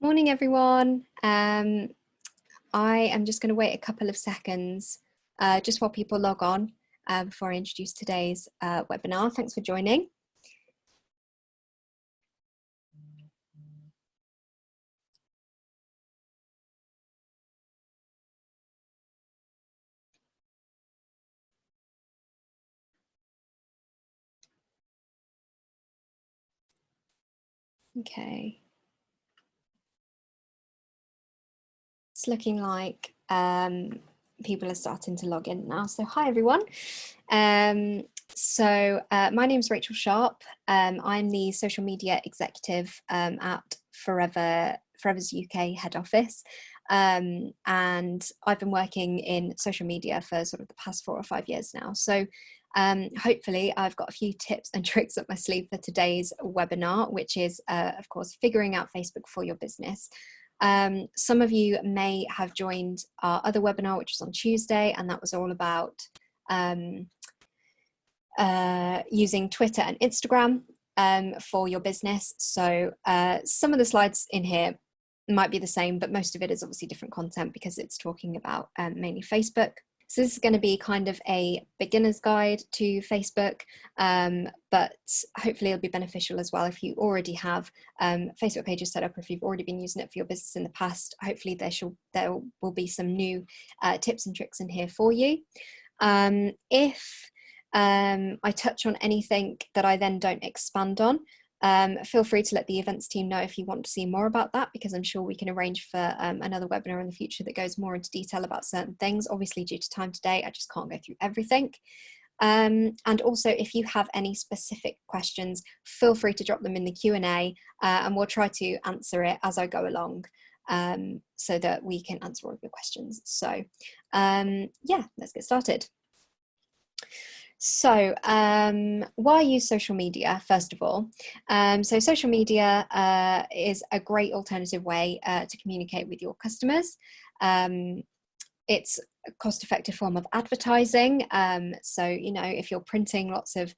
Morning, everyone. I am just going to wait a couple of seconds just while people log on before I introduce today's webinar. Thanks for joining. Okay. It's looking like people are starting to log in now. So hi, everyone. My name is Rachel Sharpe. I'm the social media executive at Forever's UK head office. And I've been working in social media for sort of the past 4 or 5 years now. So hopefully I've got a few tips and tricks up my sleeve for today's webinar, which is, of course, figuring out Facebook for your business. Some of you may have joined our other webinar, which was on Tuesday, and that was all about using Twitter and Instagram for your business. So some of the slides in here might be the same, but most of it is obviously different content because it's talking about mainly Facebook. So this is going to be kind of a beginner's guide to Facebook, but hopefully it'll be beneficial as well if you already have Facebook pages set up, or if you've already been using it for your business in the past. Hopefully there will be some new tips and tricks in here for you. If I touch on anything that I then don't expand on, feel free to let the events team know if you want to see more about that, because I'm sure we can arrange for another webinar in the future that goes more into detail about certain things. Obviously, due to time today, I just can't go through everything. And also, if you have any specific questions, feel free to drop them in the Q&A and we'll try to answer it as I go along, so that we can answer all of your questions. So yeah, let's get started. So why use social media, first of all? So social media is a great alternative way to communicate with your customers. It's a cost-effective form of advertising. So, you know, if you're printing lots of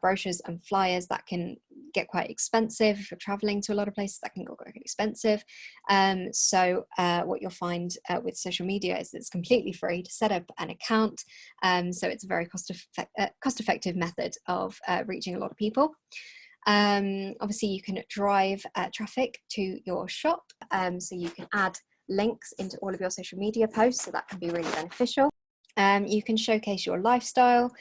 brochures and flyers, that can get quite expensive. If you're traveling to a lot of places, that can get quite expensive. So what you'll find with social media is it's completely free to set up an account. So it's a very cost-effective method of reaching a lot of people. Obviously, you can drive traffic to your shop. So you can add links into all of your social media posts, so that can be really beneficial. You can showcase your lifestyle,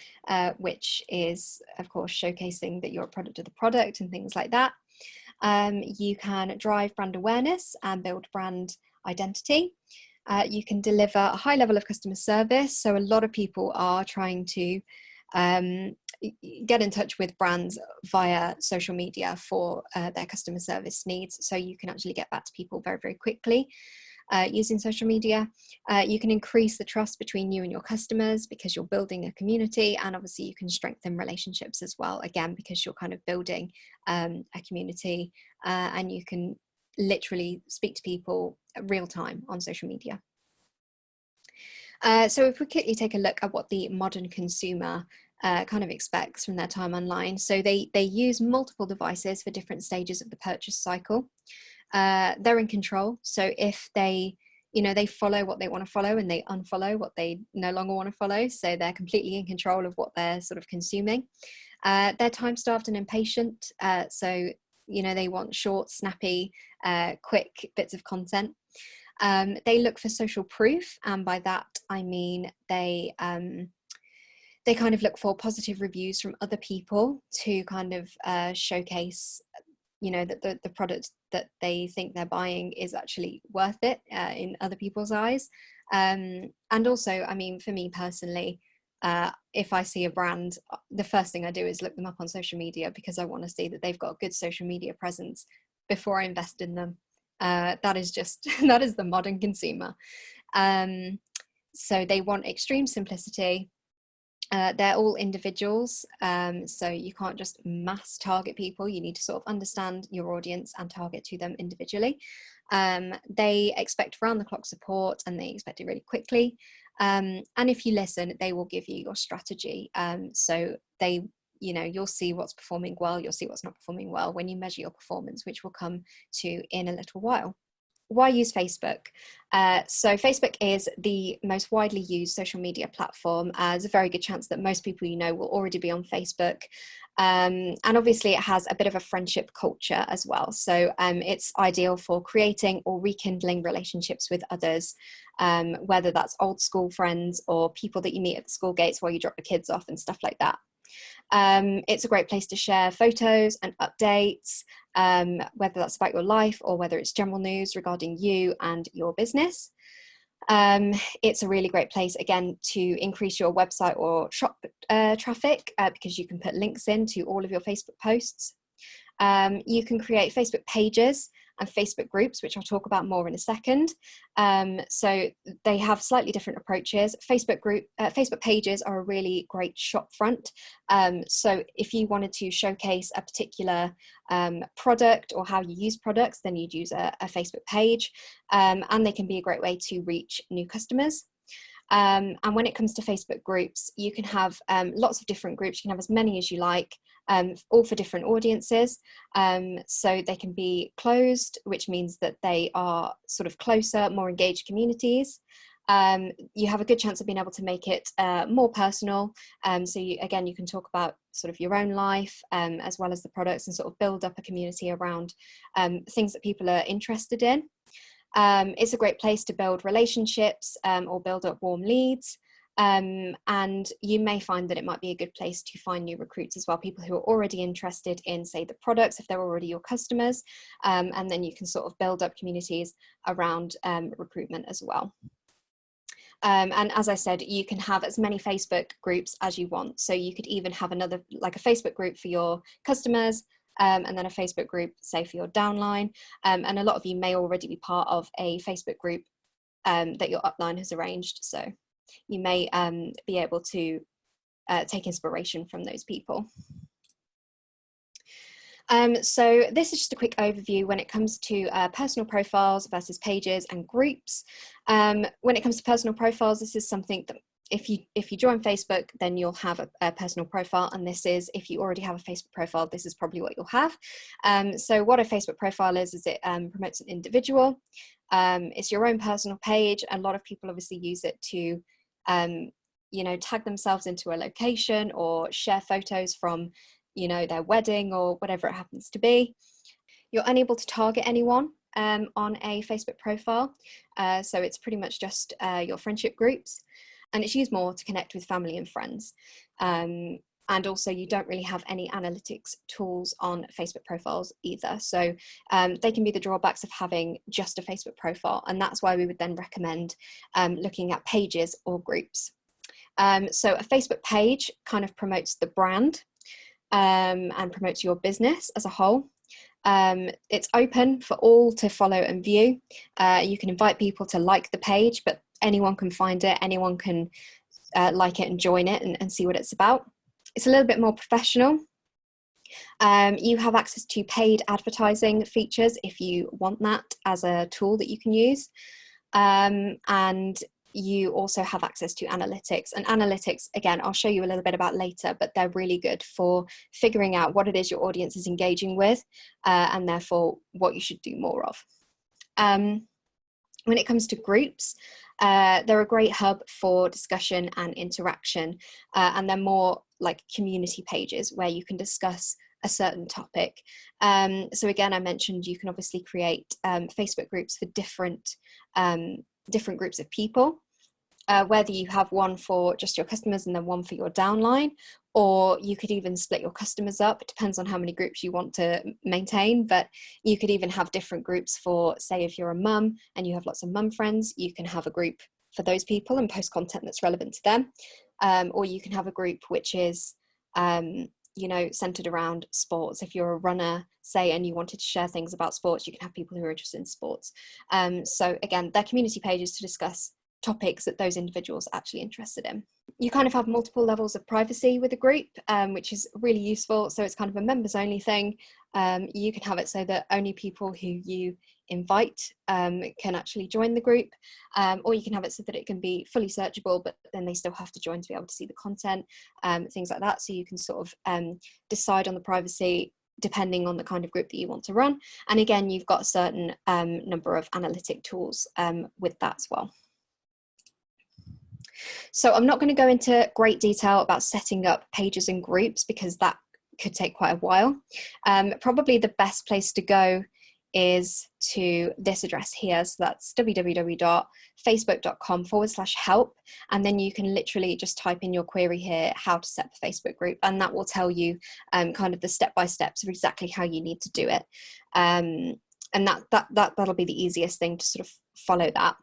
which is, of course, showcasing that you're a product of the product and things like that. You can drive brand awareness and build brand identity. You can deliver a high level of customer service. So a lot of people are trying to get in touch with brands via social media for their customer service needs. So you can actually get back to people very, very quickly. Using social media. You can increase the trust between you and your customers because you're building a community, and obviously you can strengthen relationships as well, again, because you're kind of building a community, and you can literally speak to people real time on social media. So if we quickly take a look at what the modern consumer kind of expects from their time online. So they use multiple devices for different stages of the purchase cycle. They're in control. So if they follow what they want to follow and they unfollow what they no longer want to follow, so they're completely in control of what they're sort of consuming. They're time starved and impatient. So, you know, they want short, snappy, quick bits of content. They look for social proof. And by that, I mean, they kind of look for positive reviews from other people to kind of showcase, you know, that the product that they think they're buying is actually worth it in other people's eyes. And also, I mean, for me personally, if I see a brand, the first thing I do is look them up on social media, because I want to see that they've got a good social media presence before I invest in them. That is just, that is the modern consumer. So they want extreme simplicity. They're all individuals, so you can't just mass target people. You need to sort of understand your audience and target to them individually. They expect round-the-clock support, and they expect it really quickly. And if you listen, they will give you your strategy. So they, you know, you'll see what's performing well, you'll see what's not performing well when you measure your performance, which we'll come to in a little while. why use Facebook? So Facebook is the most widely used social media platform. There's a very good chance that most people you know will already be on Facebook. And obviously it has a bit of a friendship culture as well. So it's ideal for creating or rekindling relationships with others, whether that's old school friends or people that you meet at the school gates while you drop the kids off and stuff like that. It's a great place to share photos and updates, whether that's about your life or whether it's general news regarding you and your business. It's a really great place, again, to increase your website or shop traffic, because you can put links into all of your Facebook posts. You can create Facebook pages and Facebook groups, which I'll talk about more in a second. So they have slightly different approaches. Facebook pages are a really great shop front. So if you wanted to showcase a particular product or how you use products, then you'd use a Facebook page, and they can be a great way to reach new customers. And when it comes to Facebook groups, you can have lots of different groups. You can have as many as you like, all for different audiences. So they can be closed, which means that they are sort of closer, more engaged communities. You have a good chance of being able to make it more personal. So you can talk about sort of your own life, as well as the products, and sort of build up a community around things that people are interested in. It's a great place to build relationships or build up warm leads. And you may find that it might be a good place to find new recruits as well, people who are already interested in, say, the products, if they're already your customers. And then you can sort of build up communities around recruitment as well. And as I said, you can have as many Facebook groups as you want. So you could even have another, like a Facebook group for your customers, and then a Facebook group, say, for your downline. And a lot of you may already be part of a Facebook group that your upline has arranged. So you may be able to take inspiration from those people. So this is just a quick overview when it comes to personal profiles versus pages and groups. When it comes to personal profiles, this is something that if you join Facebook, then you'll have a personal profile, and this is, if you already have a Facebook profile, this is probably what you'll have. So what a Facebook profile is it promotes an individual. It's your own personal page. A lot of people obviously use it to tag themselves into a location or share photos from their wedding or whatever it happens to be. You're unable to target anyone on a Facebook profile, so it's pretty much just your friendship groups, and it's used more to connect with family and friends. And also you don't really have any analytics tools on Facebook profiles either, so they can be the drawbacks of having just a Facebook profile, and that's why we would then recommend looking at pages or groups. So a Facebook page kind of promotes the brand and promotes your business as a whole. It's open for all to follow and view. You can invite people to like the page, but anyone can find it, anyone can like it and join it and see what it's about. It's a little bit more professional. You have access to paid advertising features if you want that as a tool that you can use. And you also have access to analytics, and analytics, again, I'll show you a little bit about later, but they're really good for figuring out what it is your audience is engaging with, and therefore what you should do more of. When it comes to groups, they're a great hub for discussion and interaction, and they're more like community pages where you can discuss a certain topic. So again, I mentioned you can obviously create Facebook groups for different groups of people, whether you have one for just your customers and then one for your downline, or you could even split your customers up. It depends on how many groups you want to maintain, but you could even have different groups for, say, if you're a mum and you have lots of mum friends, you can have a group for those people and post content that's relevant to them. Or you can have a group which is centered around sports. If you're a runner, say, and you wanted to share things about sports, you can have people who are interested in sports. So again, they're community pages to discuss topics that those individuals are actually interested in. You kind of have multiple levels of privacy with a group, which is really useful. So it's kind of a members only thing. You can have it so that only people who you invite can actually join the group, or you can have it so that it can be fully searchable, but then they still have to join to be able to see the content, things like that. So you can sort of decide on the privacy depending on the kind of group that you want to run. And again, you've got a certain number of analytic tools with that as well. So I'm not going to go into great detail about setting up pages and groups because that could take quite a while. Probably the best place to go is to this address here. So that's www.facebook.com/help. And then you can literally just type in your query here, how to set up a Facebook group. And that will tell you kind of the step-by-steps of exactly how you need to do it. And that'll be the easiest thing to sort of follow that.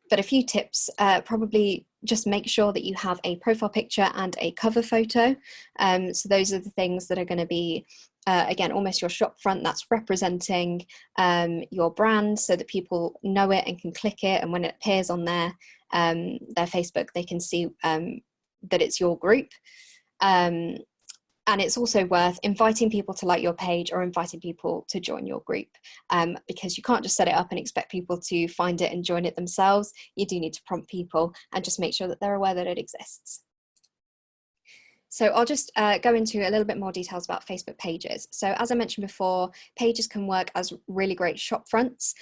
But a few tips, probably just make sure that you have a profile picture and a cover photo. So those are the things that are going to be, again, almost your shop front that's representing your brand so that people know it and can click it. And when it appears on their Facebook, they can see that it's your group. And it's also worth inviting people to like your page or inviting people to join your group, because you can't just set it up and expect people to find it and join it themselves. You do need to prompt people and just make sure that they're aware that it exists. So I'll just go into a little bit more details about Facebook pages. So as I mentioned before, pages can work as really great shop fronts.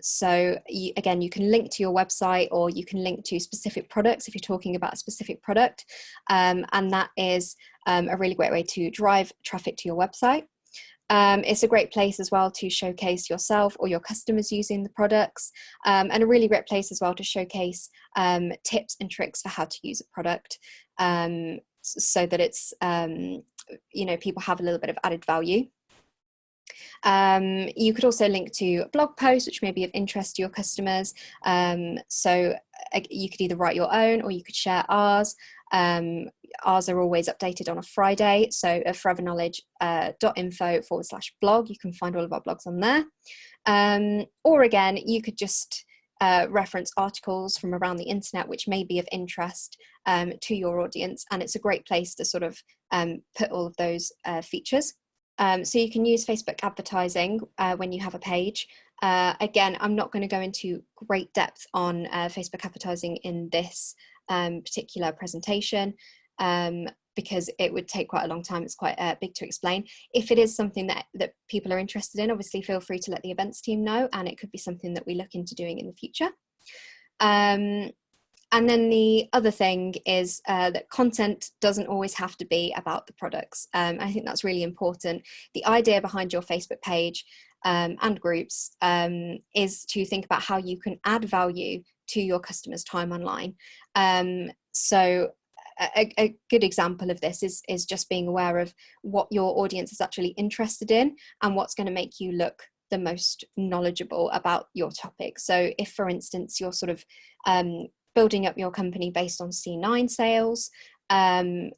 So again, you can link to your website or you can link to specific products if you're talking about a specific product. And that is a really great way to drive traffic to your website. It's a great place as well to showcase yourself or your customers using the products, and a really great place as well to showcase tips and tricks for how to use a product, so that it's, you know, people have a little bit of added value. You could also link to blog posts which may be of interest to your customers. So you could either write your own or you could share ours. Ours are always updated on a Friday, so at forevernowledge.info/blog, you can find all of our blogs on there. Or again, you could just reference articles from around the internet which may be of interest to your audience, and it's a great place to sort of put all of those features. So you can use Facebook advertising when you have a page. Again, I'm not going to go into great depth on Facebook advertising in this particular presentation, because it would take quite a long time. It's quite big to explain. If it is something that people are interested in, obviously feel free to let the events team know, and it could be something that we look into doing in the future. And then the other thing is that content doesn't always have to be about the products. I think that's really important. The idea behind your Facebook page and groups is to think about how you can add value to your customers' time online. So a good example of this is just being aware of what your audience is actually interested in and what's going to make you look the most knowledgeable about your topic. So if, for instance, you're sort of building up your company based on C9 sales, and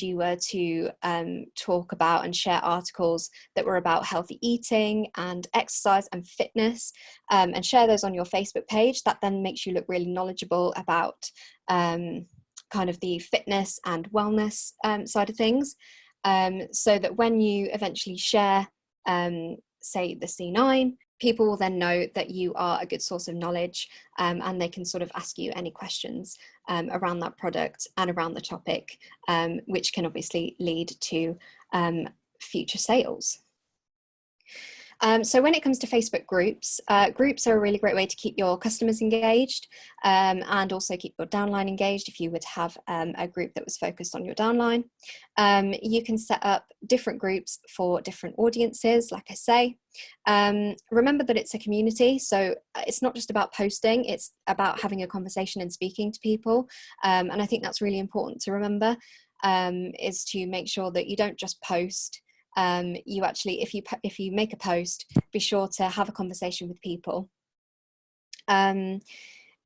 you were to talk about and share articles that were about healthy eating and exercise and fitness, and share those on your Facebook page, that then makes you look really knowledgeable about kind of the fitness and wellness side of things, so that when you eventually share, say, the C9, people will then know that you are a good source of knowledge, and they can sort of ask you any questions around that product and around the topic, which can obviously lead to future sales. So when it comes to Facebook groups, groups are a really great way to keep your customers engaged, and also keep your downline engaged if you would have a group that was focused on your downline. You can set up different groups for different audiences, like I say. Remember that it's a community, so it's not just about posting, it's about having a conversation and speaking to people. And I think that's really important to remember, is to make sure that you don't just post. You actually, if you make a post, be sure to have a conversation with people.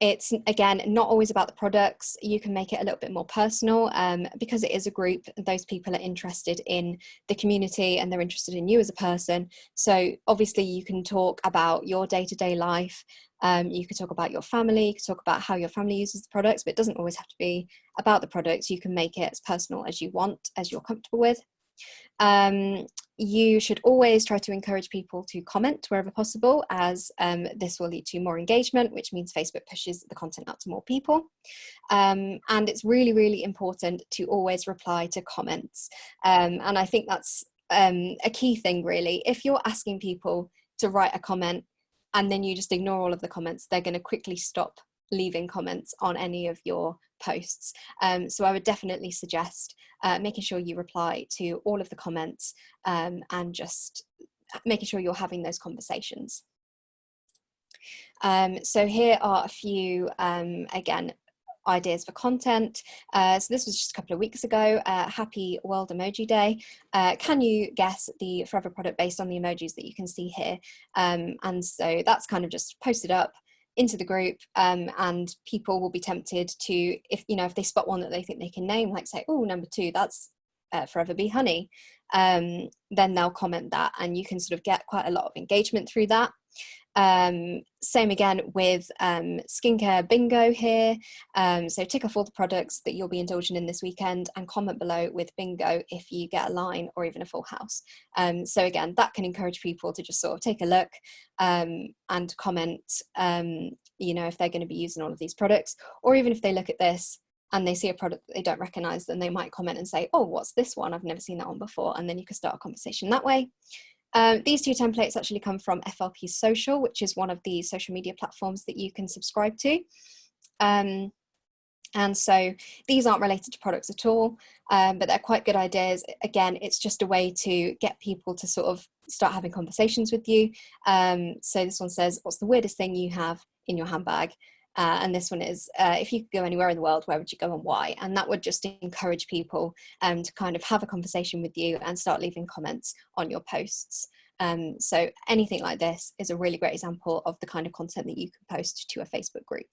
It's, again, not always about the products. You can make it a little bit more personal, because it is a group. Those people are interested in the community and they're interested in you as a person. So obviously you can talk about your day-to-day life. You could talk about your family, you could talk about how your family uses the products, but it doesn't always have to be about the products. You can make it as personal as you want, as you're comfortable with. You should always try to encourage people to comment wherever possible, as this will lead to more engagement, which means Facebook pushes the content out to more people. And it's really, really important to always reply to comments. And I think that's a key thing, really. If you're asking people to write a comment and then you just ignore all of the comments, they're going to quickly stop leaving comments on any of your posts. So I would definitely suggest making sure you reply to all of the comments and just making sure you're having those conversations. So here are a few, again, ideas for content. So this was just a couple of weeks ago. Happy World Emoji Day. Can you guess the Forever product based on the emojis that you can see here? And so that's kind of just posted up into the group, and people will be tempted to, if they spot one that they think they can name, like say, oh, number 2, that's Forever Bee Honey, then they'll comment that, and you can sort of get quite a lot of engagement through that. Same again with skincare bingo here. So tick off all the products that you'll be indulging in this weekend and comment below with bingo if you get a line or even a full house. So again, that can encourage people to just sort of take a look and comment, if they're going to be using all of these products, or even if they look at this and they see a product that they don't recognize, then they might comment and say, oh, what's this one? I've never seen that one before. And then you can start a conversation that way. These 2 templates actually come from FLP Social, which is one of the social media platforms that you can subscribe to. And so these aren't related to products at all, but they're quite good ideas. Again, it's just a way to get people to sort of start having conversations with you. So this one says, what's the weirdest thing you have in your handbag? And this one is, if you could go anywhere in the world, where would you go and why? And that would just encourage people to kind of have a conversation with you and start leaving comments on your posts. So anything like this is a really great example of the kind of content that you can post to a Facebook group.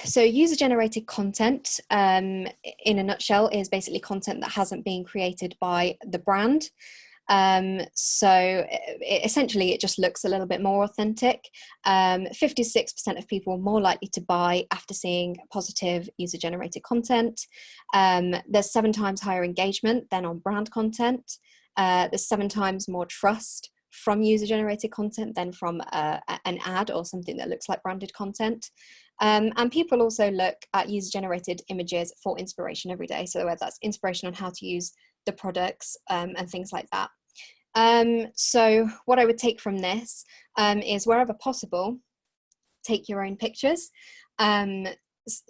So user-generated content, in a nutshell, is basically content that hasn't been created by the brand. So essentially, it just looks a little bit more authentic. 56% of people are more likely to buy after seeing positive user-generated content. There's 7 times higher engagement than on brand content. There's 7 times more trust from user-generated content than from an ad or something that looks like branded content. And people also look at user-generated images for inspiration every day. So whether that's inspiration on how to use the products and things like that. So what I would take from this is, wherever possible, take your own pictures.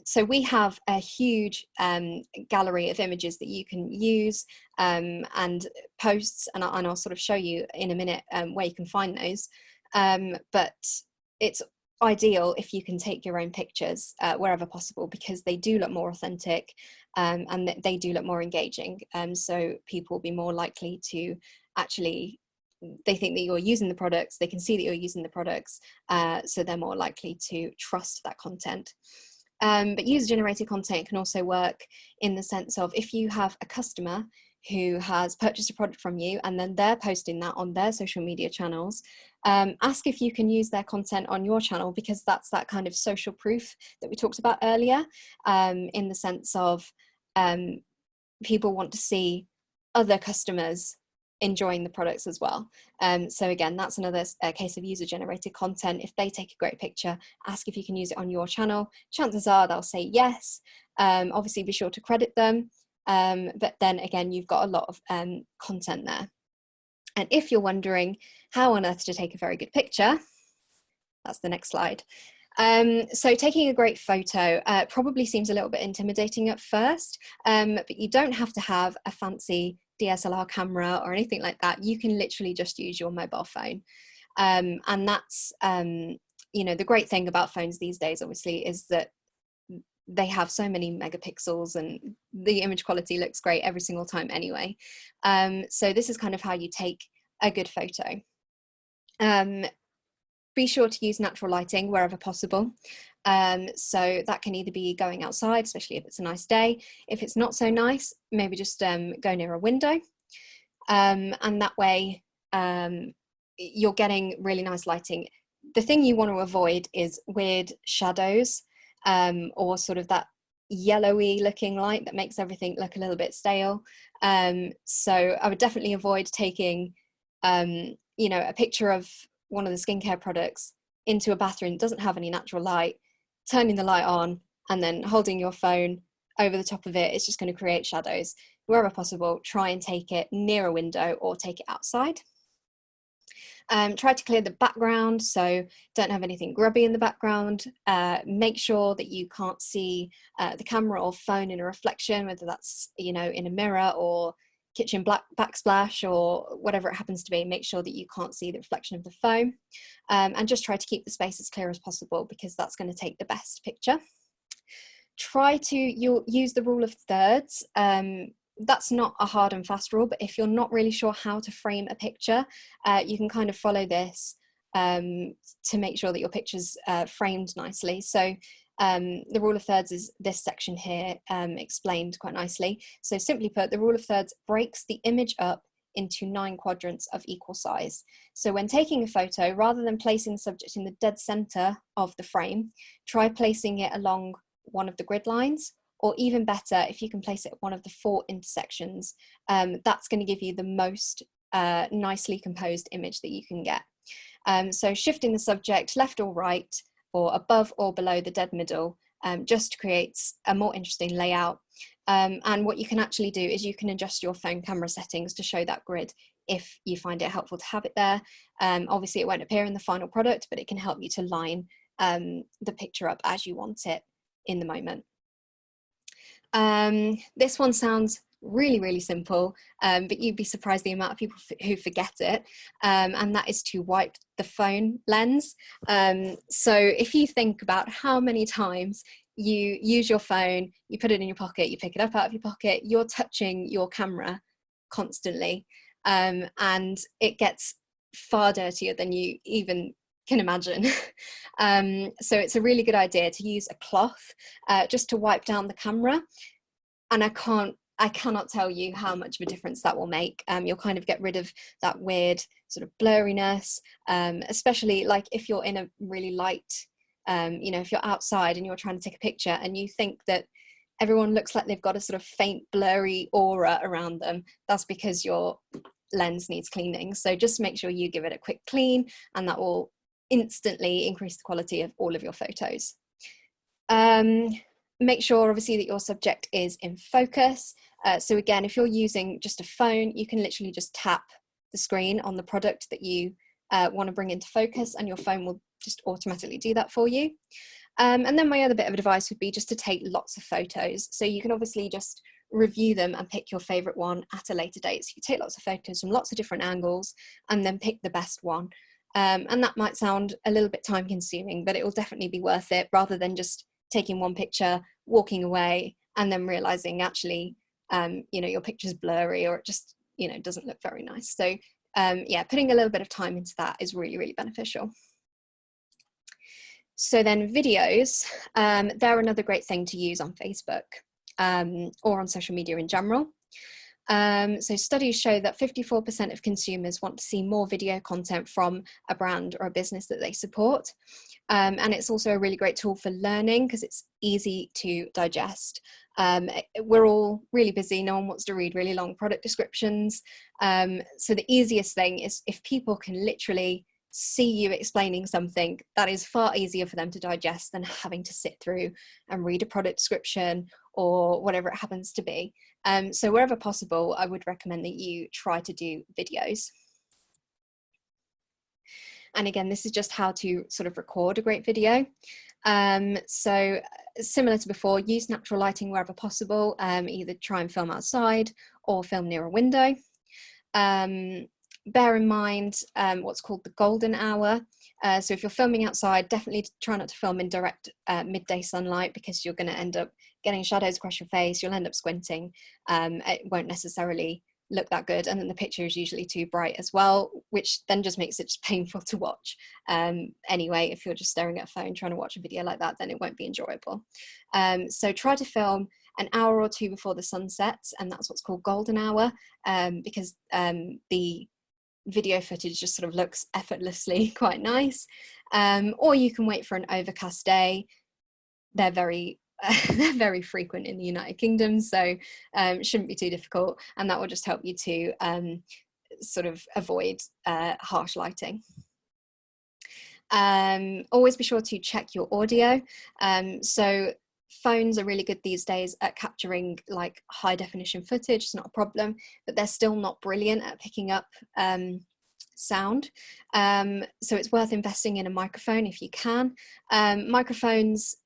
So we have a huge gallery of images that you can use and posts, and I'll sort of show you in a minute where you can find those. But it's ideal if you can take your own pictures wherever possible, because they do look more authentic and they do look more engaging. So people will be more likely to actually, they think that you're using the products, they can see that you're using the products, so they're more likely to trust that content. But user-generated content can also work in the sense of, if you have a customer who has purchased a product from you and then they're posting that on their social media channels, ask if you can use their content on your channel, because that's that kind of social proof that we talked about earlier, in the sense of people want to see other customers enjoying the products as well. So again, that's another case of user-generated content. If they take a great picture, ask if you can use it on your channel. Chances are they'll say yes. Obviously be sure to credit them, but then again, you've got a lot of content there. And if you're wondering how on earth to take a very good picture, that's the next slide. So taking a great photo probably seems a little bit intimidating at first, but you don't have to have a fancy DSLR camera or anything like that. You can literally just use your mobile phone. And that's, the great thing about phones these days, obviously, is that they have so many megapixels and the image quality looks great every single time anyway. So this is kind of how you take a good photo. Be sure to use natural lighting wherever possible. So that can either be going outside, especially if it's a nice day. If it's not so nice, maybe just go near a window. And that way you're getting really nice lighting. The thing you want to avoid is weird shadows, or sort of that yellowy looking light that makes everything look a little bit stale. So I would definitely avoid taking, you know, a picture of one of the skincare products into a bathroom that doesn't have any natural light, turning the light on and then holding your phone over the top of it. It's just going to create shadows. Wherever possible, try and take it near a window or take it outside. Try to clear the background, so don't have anything grubby in the background. Make sure that you can't see the camera or phone in a reflection, whether that's, you know, in a mirror or kitchen backsplash or whatever it happens to be. Make sure that you can't see the reflection of the phone, and just try to keep the space as clear as possible, because that's going to take the best picture. Try to use the rule of thirds. That's not a hard and fast rule, but if you're not really sure how to frame a picture, you can kind of follow this to make sure that your picture's framed nicely. So the rule of thirds is this section here, explained quite nicely. So simply put, the rule of thirds breaks the image up into 9 quadrants of equal size. So when taking a photo, rather than placing the subject in the dead center of the frame, try placing it along one of the grid lines, or even better, if you can place it at one of the 4 intersections. That's going to give you the most nicely composed image that you can get. So shifting the subject left or right, or above or below the dead middle, just creates a more interesting layout. And what you can actually do is you can adjust your phone camera settings to show that grid if you find it helpful to have it there. Obviously it won't appear in the final product, but it can help you to line the picture up as you want it in the moment. This one sounds really simple, but you'd be surprised the amount of people who forget it, and that is to wipe the phone lens. So if you think about how many times you use your phone, you put it in your pocket, you pick it up out of your pocket, you're touching your camera constantly, and it gets far dirtier than you even can imagine. So it's a really good idea to use a cloth just to wipe down the camera, and I cannot tell you how much of a difference that will make. You'll kind of get rid of that weird sort of blurriness, especially like if you're in a really light, you know, if you're outside and you're trying to take a picture and you think that everyone looks like they've got a sort of faint blurry aura around them, that's because your lens needs cleaning. So just make sure you give it a quick clean, and that will instantly increase the quality of all of your photos. Make sure obviously that your subject is in focus. So again, if you're using just a phone, you can literally just tap the screen on the product that you want to bring into focus, and your phone will just automatically do that for you. And then my other bit of advice would be just to take lots of photos. So you can obviously just review them and pick your favorite one at a later date. So you take lots of photos from lots of different angles and then pick the best one. And that might sound a little bit time consuming, but it will definitely be worth it, rather than just taking one picture, walking away, and then realizing actually, you know, your picture's blurry, or it just, you know, doesn't look very nice. So yeah, putting a little bit of time into that is really beneficial. So then videos, they're another great thing to use on Facebook or on social media in general. So studies show that 54% of consumers want to see more video content from a brand or a business that they support. And it's also a really great tool for learning because it's easy to digest. We're all really busy. No one wants to read really long product descriptions. So the easiest thing is if people can literally see you explaining something, that is far easier for them to digest than having to sit through and read a product description or whatever it happens to be. So wherever possible, I would recommend that you try to do videos. And again, this is just how to sort of record a great video. So similar to before, use natural lighting wherever possible, either try and film outside or film near a window. Bear in mind what's called the golden hour. So if you're filming outside, definitely try not to film in direct midday sunlight, because you're going to end up getting shadows across your face. You'll end up squinting. It won't necessarily look that good, and then the picture is usually too bright as well, which then just makes it just painful to watch. Anyway, if you're just staring at a phone trying to watch a video like that, then it won't be enjoyable. So try to film an hour or two before the sun sets, and that's what's called golden hour, because the video footage just sort of looks effortlessly quite nice. Or you can wait for an overcast day. They're very they're very frequent in the United Kingdom, so shouldn't be too difficult, and that will just help you to sort of avoid harsh lighting. Always be sure to check your audio. So phones are really good these days at capturing like high definition footage. It's not a problem, but they're still not brilliant at picking up sound. So it's worth investing in a microphone if you can. Microphones,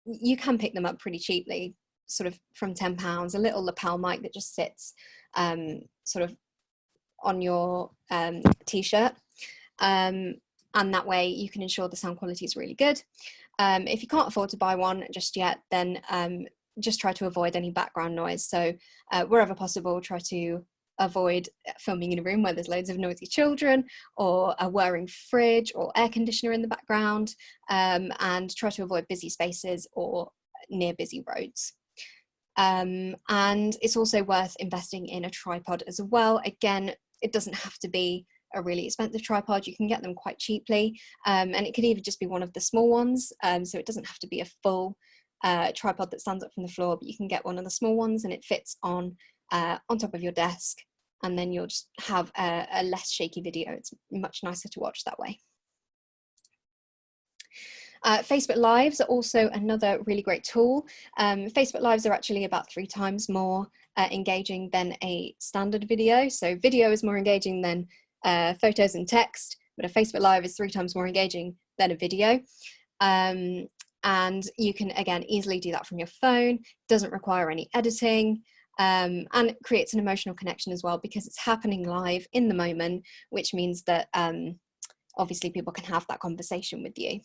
you can pick them up pretty cheaply, sort of from £10, a little lapel mic that just sits sort of on your t-shirt. And that way you can ensure the sound quality is really good. If you can't afford to buy one just yet, then just try to avoid any background noise. So wherever possible, try to avoid filming in a room where there's loads of noisy children or a whirring fridge or air conditioner in the background, and try to avoid busy spaces or near busy roads. And it's also worth investing in a tripod as well. Again, it doesn't have to be a really expensive tripod. You can get them quite cheaply, and it could even just be one of the small ones, so it doesn't have to be a full tripod that stands up from the floor, but you can get one of the small ones and it fits on top of your desk, and then you'll just have a less shaky video. It's much nicer to watch that way. Facebook Lives are also another really great tool. Facebook Lives are actually about 3 times more engaging than a standard video. So video is more engaging than photos and text, but a Facebook Live is 3 times more engaging than a video. And you can, again, easily do that from your phone. Doesn't require any editing, and it creates an emotional connection as well because it's happening live in the moment, which means that obviously people can have that conversation with you.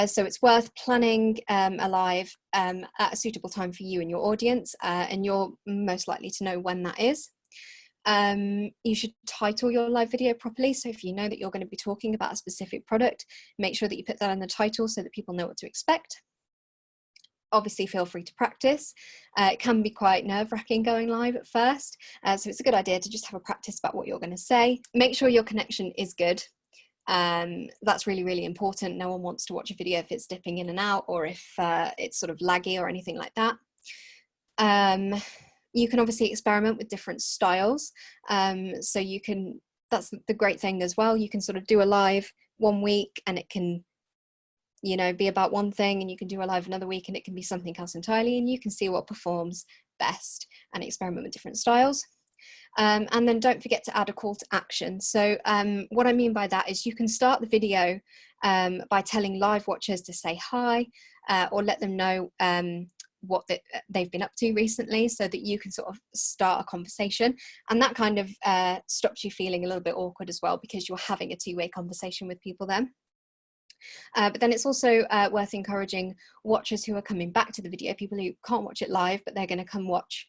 So it's worth planning a live at a suitable time for you and your audience, and you're most likely to know when that is. You should title your live video properly. So if you know that you're going to be talking about a specific product, make sure that you put that in the title so that people know what to expect. Obviously, feel free to practice. It can be quite nerve-wracking going live at first, so it's a good idea to just have a practice about what you're going to say. Make sure your connection is good. That's really, really important. No one wants to watch a video if it's dipping in and out, or if it's sort of laggy or anything like that. You can obviously experiment with different styles. So you can, that's the great thing as well. You can sort of do a live one week and it can, you know, be about one thing, and you can do a live another week and it can be something else entirely, and you can see what performs best and experiment with different styles. And then don't forget to add a call to action. So what I mean by that is you can start the video by telling live watchers to say hi, or let them know what they've been up to recently, so that you can sort of start a conversation, and that kind of stops you feeling a little bit awkward as well, because you're having a two-way conversation with people then. But then it's also worth encouraging watchers who are coming back to the video, people who can't watch it live but they're going to come watch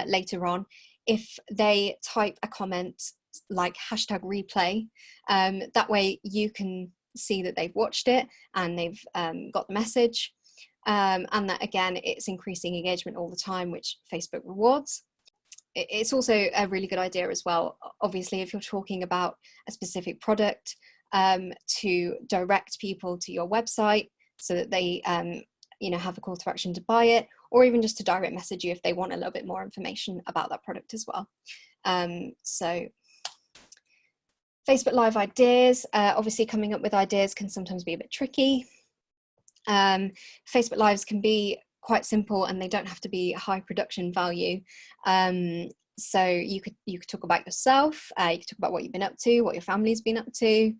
later on, if they type a comment like #replay, that way you can see that they've watched it and they've got the message, and that again it's increasing engagement all the time, which Facebook rewards. It's also a really good idea as well, obviously, if you're talking about a specific product, to direct people to your website so that they you know, have a call to action to buy it, or even just to direct message you if they want a little bit more information about that product as well. So Facebook Live ideas, obviously coming up with ideas can sometimes be a bit tricky. Facebook Lives can be quite simple and they don't have to be high production value. So you could talk about yourself, you could talk about what you've been up to, what your family's been up to.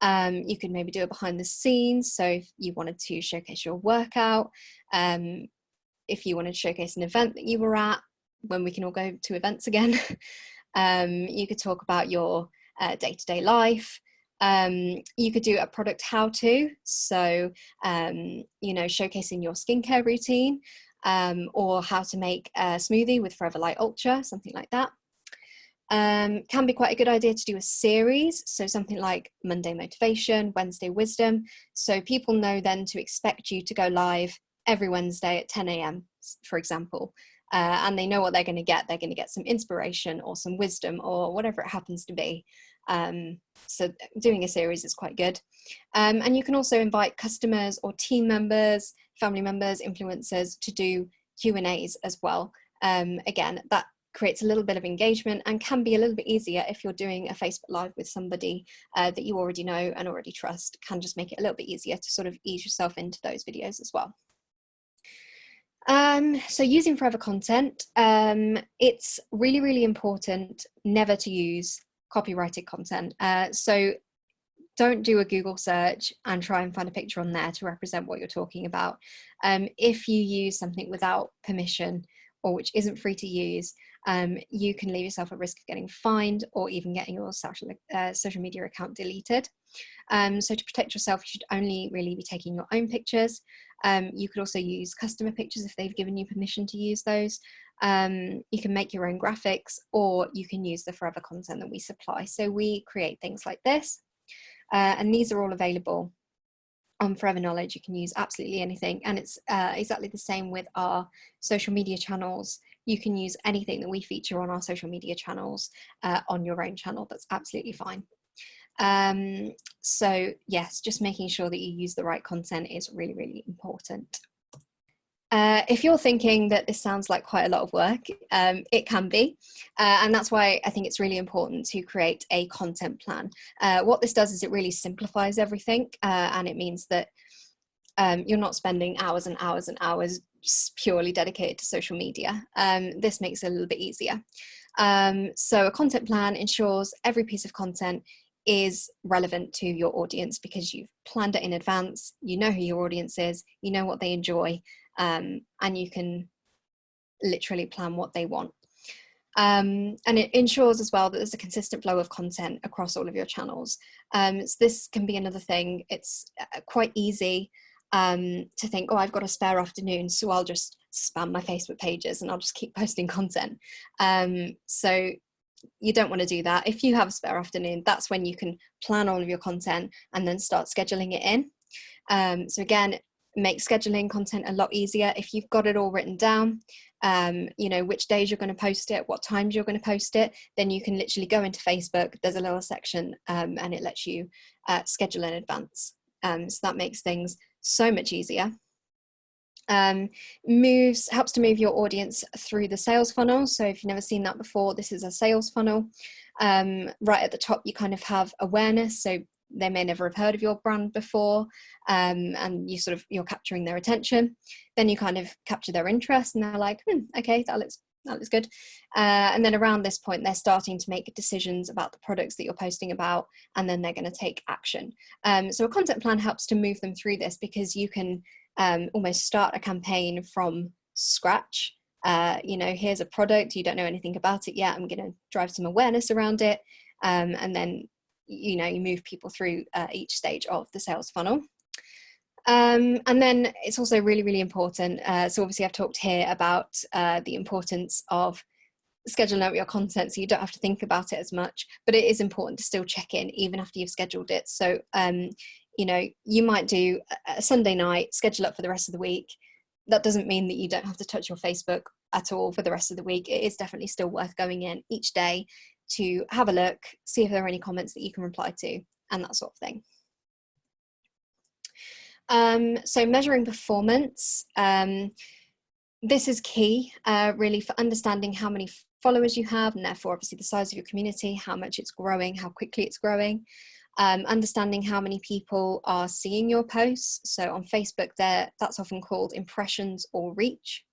You could maybe do it behind the scenes. So if you wanted to showcase your workout, if you wanted to showcase an event that you were at, when we can all go to events again, you could talk about your day-to-day life. You could do a product how-to, so you know, showcasing your skincare routine, or how to make a smoothie with Forever Light Ultra, something like that. Can be quite a good idea to do a series, so something like Monday Motivation, Wednesday Wisdom, so people know then to expect you to go live every Wednesday at 10 AM, for example. and they know what they're going to get. They're going to get some inspiration or some wisdom or whatever it happens to be. So doing a series is quite good. And you can also invite customers or team members, family members, influencers to do Q&As as well. Again, that creates a little bit of engagement and can be a little bit easier if you're doing a Facebook Live with somebody that you already know and already trust. Can just make it a little bit easier to sort of ease yourself into those videos as well. So using forever content, it's really, really important never to use copyrighted content. So don't do a Google search and try and find a picture on there to represent what you're talking about. If you use something without permission or which isn't free to use, you can leave yourself at risk of getting fined or even getting your social media account deleted. So to protect yourself, you should only really be taking your own pictures. You could also use customer pictures if they've given you permission to use those. You can make your own graphics, or you can use the forever content that we supply. So we create things like this, and these are all available on Forever Knowledge. You can use absolutely anything, and it's exactly the same with our social media channels. You can use anything that we feature on our social media channels on your own channel. That's absolutely fine. So yes, just making sure that you use the right content is really, really important. If you're thinking that this sounds like quite a lot of work, it can be, and that's why I think it's really important to create a content plan. What this does is it really simplifies everything, and it means that you're not spending hours and hours and hours just purely dedicated to social media. This makes it a little bit easier. So a content plan ensures every piece of content is relevant to your audience because you've planned it in advance, you know who your audience is, you know what they enjoy, and you can literally plan what they want. And it ensures as well that there's a consistent flow of content across all of your channels. So this can be another thing. It's quite easy to think, oh, I've got a spare afternoon, so I'll just spam my Facebook pages and I'll just keep posting content. So you don't want to do that. If you have a spare afternoon, that's when you can plan all of your content and then start scheduling it in. So again, make scheduling content a lot easier if you've got it all written down. You know which days you're going to post it, what times you're going to post it, then you can literally go into Facebook, there's a little section, and it lets you schedule in advance. So that makes things so much easier. Helps to move your audience through the sales funnel. So if you've never seen that before, this is a sales funnel. Right at the top, you kind of have awareness. So they may never have heard of your brand before, and you're capturing their attention. Then you kind of capture their interest, and they're like, okay, that looks good. And then around this point, they're starting to make decisions about the products that you're posting about, and then they're going to take action. So a content plan helps to move them through this because you can almost start a campaign from scratch. Here's a product, you don't know anything about it yet, I'm going to drive some awareness around it, and then you move people through each stage of the sales funnel. And then it's also really, really important. So obviously I've talked here about the importance of scheduling out your content so you don't have to think about it as much, but it is important to still check in even after you've scheduled it. So, you might do a Sunday night, schedule up for the rest of the week. That doesn't mean that you don't have to touch your Facebook at all for the rest of the week. It is definitely still worth going in each day to have a look, see if there are any comments that you can reply to, and that sort of thing. So measuring performance, this is key really for understanding how many followers you have, and therefore obviously the size of your community, how much it's growing, how quickly it's growing. Understanding how many people are seeing your posts. So on Facebook that's often called impressions or reach.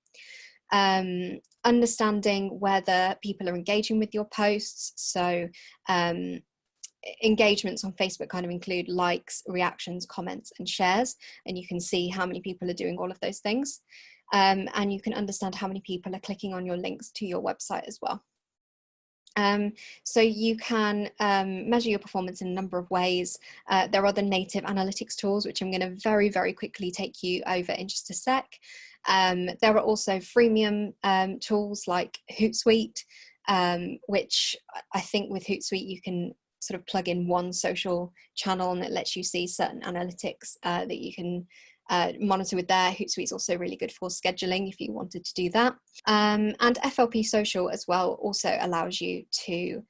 Understanding whether people are engaging with your posts. So engagements on Facebook kind of include likes, reactions, comments, and shares, and you can see how many people are doing all of those things. And you can understand how many people are clicking on your links to your website as well. So you can measure your performance in a number of ways. There are the native analytics tools, which I'm going to very, very quickly take you over in just a sec. There are also freemium tools like Hootsuite, which I think with Hootsuite you can sort of plug in one social channel and it lets you see certain analytics that you can monitor with there. Hootsuite is also really good for scheduling if you wanted to do that. And FLP Social as well also allows you to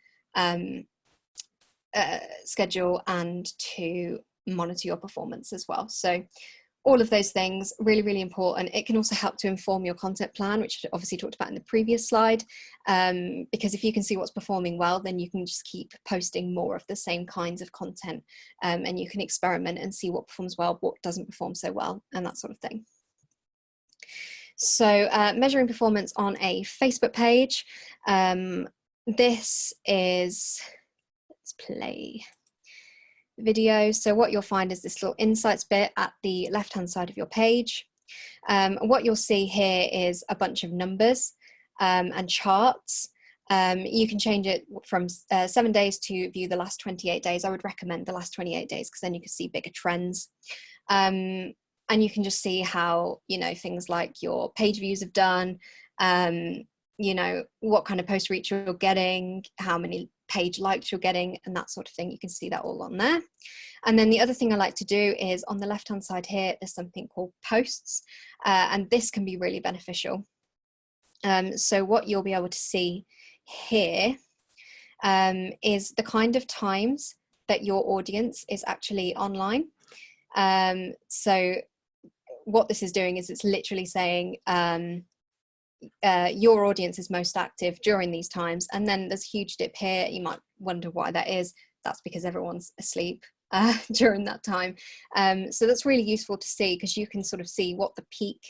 schedule and to monitor your performance as well. So all of those things, really, really important. It can also help to inform your content plan, which I obviously talked about in the previous slide, because if you can see what's performing well, then you can just keep posting more of the same kinds of content, and you can experiment and see what performs well, what doesn't perform so well, and that sort of thing. So measuring performance on a Facebook page. This is, let's play video. So what you'll find is this little insights bit at the left hand side of your page. What you'll see here is a bunch of numbers and charts. You can change it from 7 days to view the last 28 days. I would recommend the last 28 days because then you can see bigger trends. And you can just see how, you know, things like your page views have done, you know, what kind of post reach you're getting, how many page likes you're getting, and that sort of thing. You can see that all on there. And then the other thing I like to do is on the left hand side here, there's something called posts, and this can be really beneficial. So what you'll be able to see here is the kind of times that your audience is actually online. So what this is doing is it's literally saying your audience is most active during these times, and then there's a huge dip here. You might wonder why that is. That's because everyone's asleep during that time. So that's really useful to see, because you can sort of see what the peak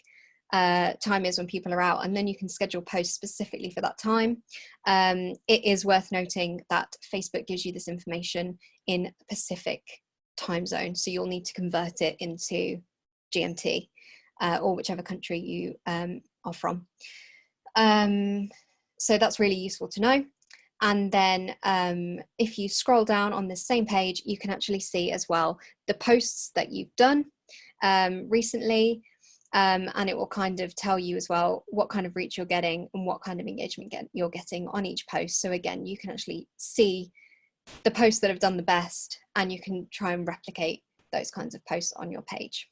time is when people are out, and then you can schedule posts specifically for that time. It is worth noting that Facebook gives you this information in Pacific time zone, so you'll need to convert it into GMT or whichever country you are from. So that's really useful to know. And then if you scroll down on this same page, you can actually see as well the posts that you've done recently, and it will kind of tell you as well what kind of reach you're getting and what kind of engagement you're getting on each post. So again, you can actually see the posts that have done the best, and you can try and replicate those kinds of posts on your page.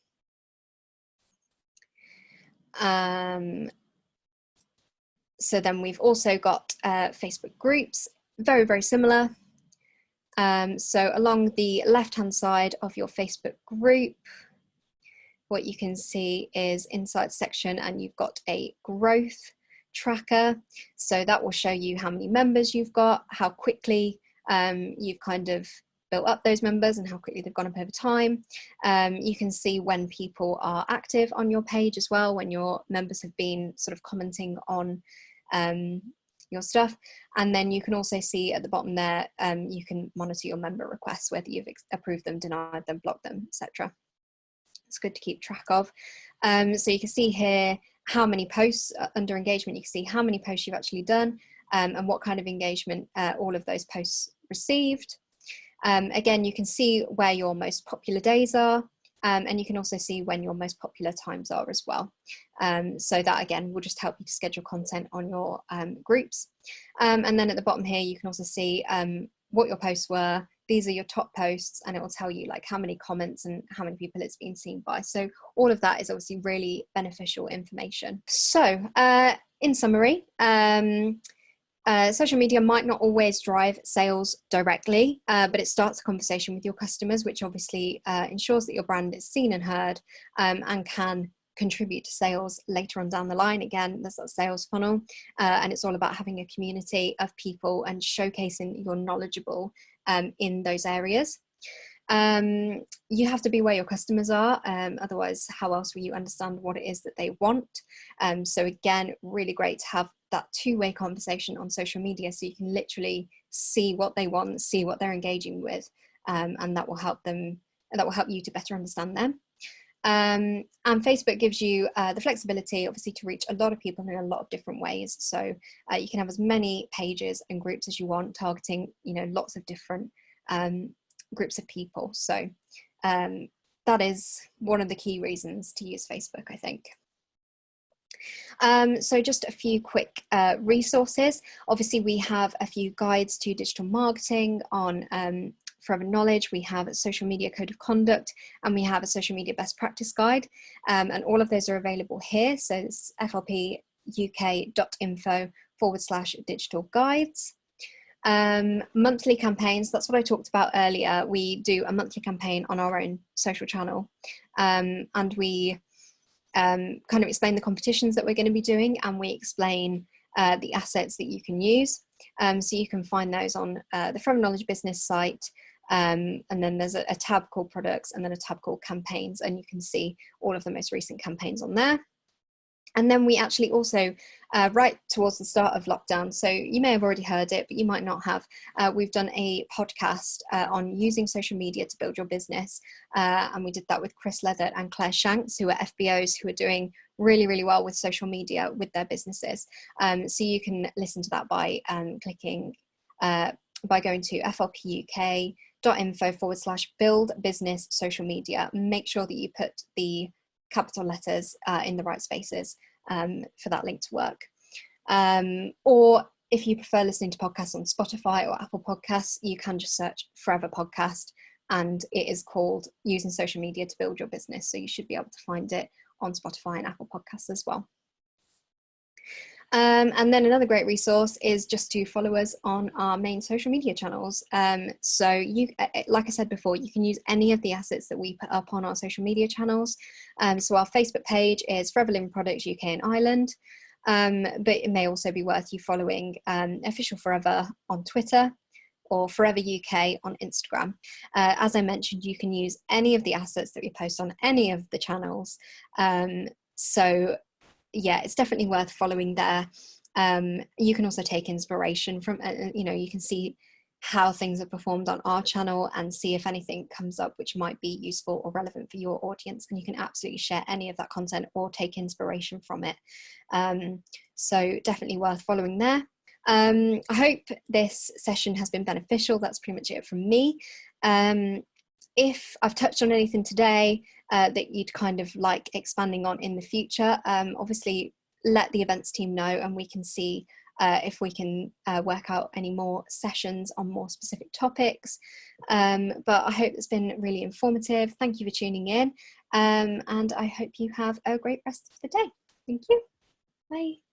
So then we've also got Facebook groups, very, very similar. So along the left-hand side of your Facebook group, what you can see is Insights section, and you've got a growth tracker. So that will show you how many members you've got, how quickly you've kind of built up those members and how quickly they've gone up over time. You can see when people are active on your page as well, when your members have been sort of commenting on your stuff. And then you can also see at the bottom there, you can monitor your member requests, whether you've approved them, denied them, blocked them, etc. It's good to keep track of. So you can see here how many posts under engagement. You can see how many posts you've actually done, and what kind of engagement all of those posts received. Again, you can see where your most popular days are, and you can also see when your most popular times are as well. So that again will just help you to schedule content on your groups. And then at the bottom here, you can also see what your posts were. These are your top posts, and it will tell you like how many comments and how many people it's been seen by. So all of that is obviously really beneficial information. So in summary, social media might not always drive sales directly, but it starts a conversation with your customers, which obviously ensures that your brand is seen and heard, and can contribute to sales later on down the line. Again, there's that sales funnel, and it's all about having a community of people and showcasing you're knowledgeable in those areas. You have to be where your customers are, otherwise how else will you understand what it is that they want? So again, really great to have that two-way conversation on social media, so you can literally see what they want, see what they're engaging with, and that will help them, that will help you to better understand them. And Facebook gives you the flexibility, obviously, to reach a lot of people in a lot of different ways. So you can have as many pages and groups as you want, targeting, you know, lots of different groups of people. So that is one of the key reasons to use Facebook, I think. So just a few quick resources. Obviously, we have a few guides to digital marketing on Forever Knowledge, we have a social media code of conduct, and we have a social media best practice guide. And all of those are available here. So it's flpuk.info/digital guides. Monthly campaigns, that's what I talked about earlier. We do a monthly campaign on our own social channel, and we kind of explain the competitions that we're going to be doing, and we explain the assets that you can use. So you can find those on the Forever Knowledge business site, and then there's a tab called products, and then a tab called campaigns, and you can see all of the most recent campaigns on there. And then we actually also, right towards the start of lockdown, so you may have already heard it, but you might not have, we've done a podcast on using social media to build your business. And we did that with Chris Leathert and Claire Shanks, who are FBOs who are doing really, really well with social media with their businesses. So you can listen to that by clicking, by going to flpuk.info/build business social media. Make sure that you put the capital letters in the right spaces for that link to work. Or if you prefer listening to podcasts on Spotify or Apple Podcasts, you can just search Forever Podcast, and it is called Using Social Media to Build Your Business. So you should be able to find it on Spotify and Apple Podcasts as well. And then another great resource is just to follow us on our main social media channels. So you, like I said before, you can use any of the assets that we put up on our social media channels. So our Facebook page is Forever Living Products UK and Ireland, but it may also be worth you following Official Forever on Twitter or Forever UK on Instagram. As I mentioned, you can use any of the assets that we post on any of the channels. So yeah, it's definitely worth following there. You can also take inspiration from, you can see how things are performed on our channel and see if anything comes up which might be useful or relevant for your audience. And you can absolutely share any of that content or take inspiration from it. So definitely worth following there. I hope this session has been beneficial. That's pretty much it from me. If I've touched on anything today that you'd kind of like expanding on in the future, obviously let the events team know, and we can see if we can work out any more sessions on more specific topics. But I hope it's been really informative. Thank you for tuning in, and I hope you have a great rest of the day. Thank you. Bye.